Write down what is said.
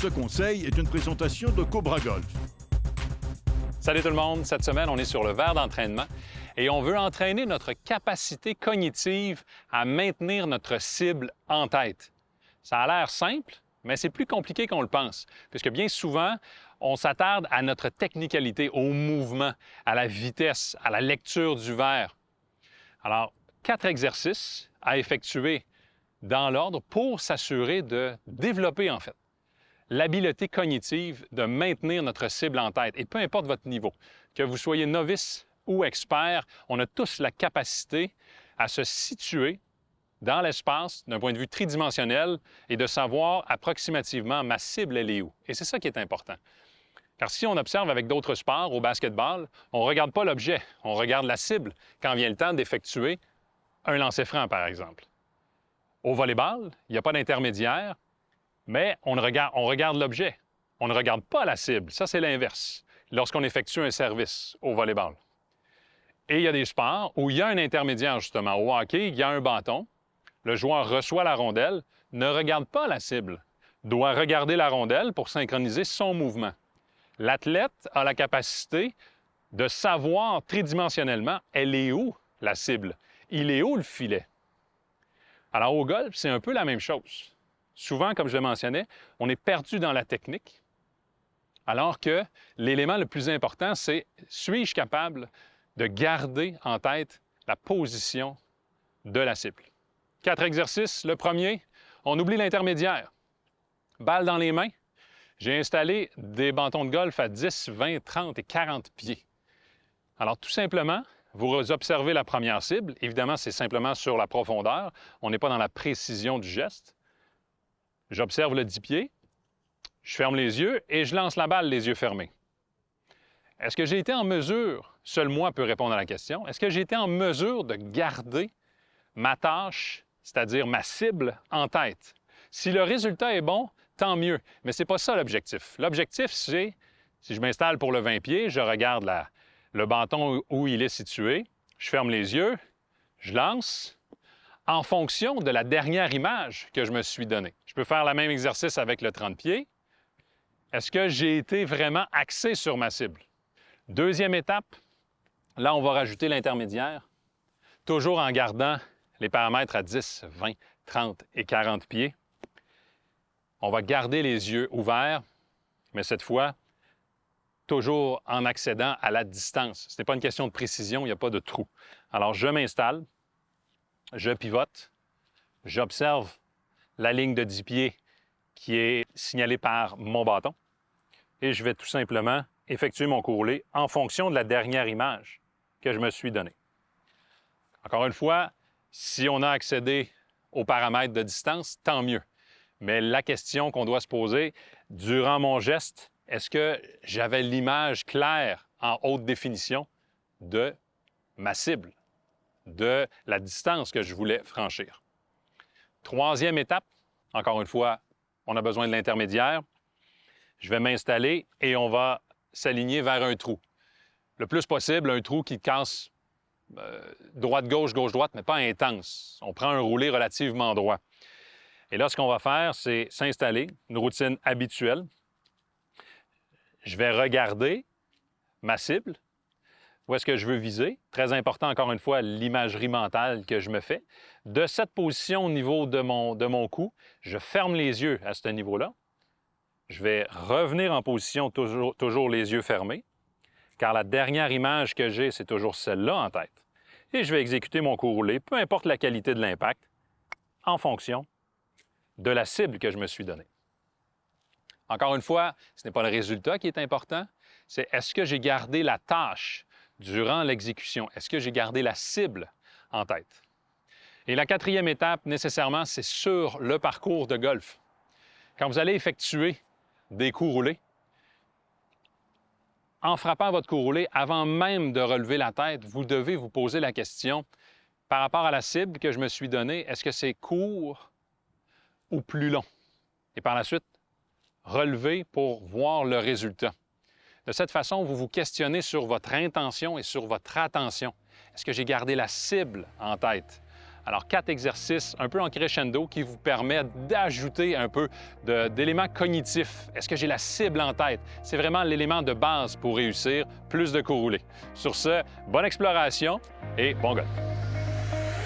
Ce conseil est une présentation de Cobra Golf. Salut tout le monde! Cette semaine, on est sur le verre d'entraînement et on veut entraîner notre capacité cognitive à maintenir notre cible en tête. Ça a l'air simple, mais c'est plus compliqué qu'on le pense, puisque bien souvent, on s'attarde à notre technicalité, au mouvement, à la vitesse, à la lecture du verre. Alors, 4 exercices à effectuer dans l'ordre pour s'assurer de développer, en fait, l'habileté cognitive de maintenir notre cible en tête. Et peu importe votre niveau, que vous soyez novice ou expert, on a tous la capacité à se situer dans l'espace d'un point de vue tridimensionnel et de savoir approximativement ma cible, elle est où. Et c'est ça qui est important. Car si on observe avec d'autres sports, au basketball, on ne regarde pas l'objet, on regarde la cible quand vient le temps d'effectuer un lancer franc, par exemple. Au volleyball, il n'y a pas d'intermédiaire, mais on regarde l'objet. On ne regarde pas la cible. Ça, c'est l'inverse, lorsqu'on effectue un service au volleyball. Et il y a des sports où il y a un intermédiaire, justement. Au hockey, il y a un bâton. Le joueur reçoit la rondelle, ne regarde pas la cible, doit regarder la rondelle pour synchroniser son mouvement. L'athlète a la capacité de savoir tridimensionnellement, elle est où la cible? Il est où le filet? Alors au golf, c'est un peu la même chose. Souvent, comme je le mentionnais, on est perdu dans la technique, alors que l'élément le plus important, c'est suis-je capable de garder en tête la position de la cible? 4 exercices. Le premier, on oublie l'intermédiaire. Balle dans les mains. J'ai installé des bâtons de golf à 10, 20, 30 et 40 pieds. Alors, tout simplement, vous observez la première cible. Évidemment, c'est simplement sur la profondeur. On n'est pas dans la précision du geste. J'observe le 10 pieds, je ferme les yeux et je lance la balle les yeux fermés. Est-ce que j'ai été en mesure, seul moi peut répondre à la question, est-ce que j'ai été en mesure de garder ma tâche, c'est-à-dire ma cible, en tête? Si le résultat est bon, tant mieux, mais ce n'est pas ça l'objectif. L'objectif, c'est, si je m'installe pour le 20 pieds, je regarde le bâton où il est situé, je ferme les yeux, je lance, en fonction de la dernière image que je me suis donnée. Je peux faire le même exercice avec le 30 pieds. Est-ce que j'ai été vraiment axé sur ma cible? Deuxième étape, là, on va rajouter l'intermédiaire, toujours en gardant les paramètres à 10, 20, 30 et 40 pieds. On va garder les yeux ouverts, mais cette fois, toujours en accédant à la distance. Ce n'est pas une question de précision, il n'y a pas de trou. Alors, je m'installe. Je pivote, j'observe la ligne de 10 pieds qui est signalée par mon bâton et je vais tout simplement effectuer mon courroulé en fonction de la dernière image que je me suis donnée. Encore une fois, si on a accédé aux paramètres de distance, tant mieux. Mais la question qu'on doit se poser, durant mon geste, est-ce que j'avais l'image claire en haute définition de ma cible, de la distance que je voulais franchir? Troisième étape, encore une fois, on a besoin de l'intermédiaire. Je vais m'installer et on va s'aligner vers un trou. Le plus possible, un trou qui casse droite-gauche, gauche-droite, mais pas intense. On prend un roulé relativement droit. Et là, ce qu'on va faire, c'est s'installer, une routine habituelle. Je vais regarder ma cible. Où est-ce que je veux viser? Très important, encore une fois, l'imagerie mentale que je me fais. De cette position au niveau de mon cou, je ferme les yeux à ce niveau-là. Je vais revenir en position toujours les yeux fermés, car la dernière image que j'ai, c'est toujours celle-là en tête. Et je vais exécuter mon coup roulé, peu importe la qualité de l'impact, en fonction de la cible que je me suis donnée. Encore une fois, ce n'est pas le résultat qui est important, c'est est-ce que j'ai gardé la tâche durant l'exécution? Est-ce que j'ai gardé la cible en tête? Et la quatrième étape, nécessairement, c'est sur le parcours de golf. Quand vous allez effectuer des coups roulés, en frappant votre coup roulé, avant même de relever la tête, vous devez vous poser la question, par rapport à la cible que je me suis donnée, est-ce que c'est court ou plus long? Et par la suite, relever pour voir le résultat. De cette façon, vous vous questionnez sur votre intention et sur votre attention. Est-ce que j'ai gardé la cible en tête? Alors, 4 exercices un peu en crescendo qui vous permettent d'ajouter un peu d'éléments cognitifs. Est-ce que j'ai la cible en tête? C'est vraiment l'élément de base pour réussir plus de coups roulés. Sur ce, bonne exploration et bon golf!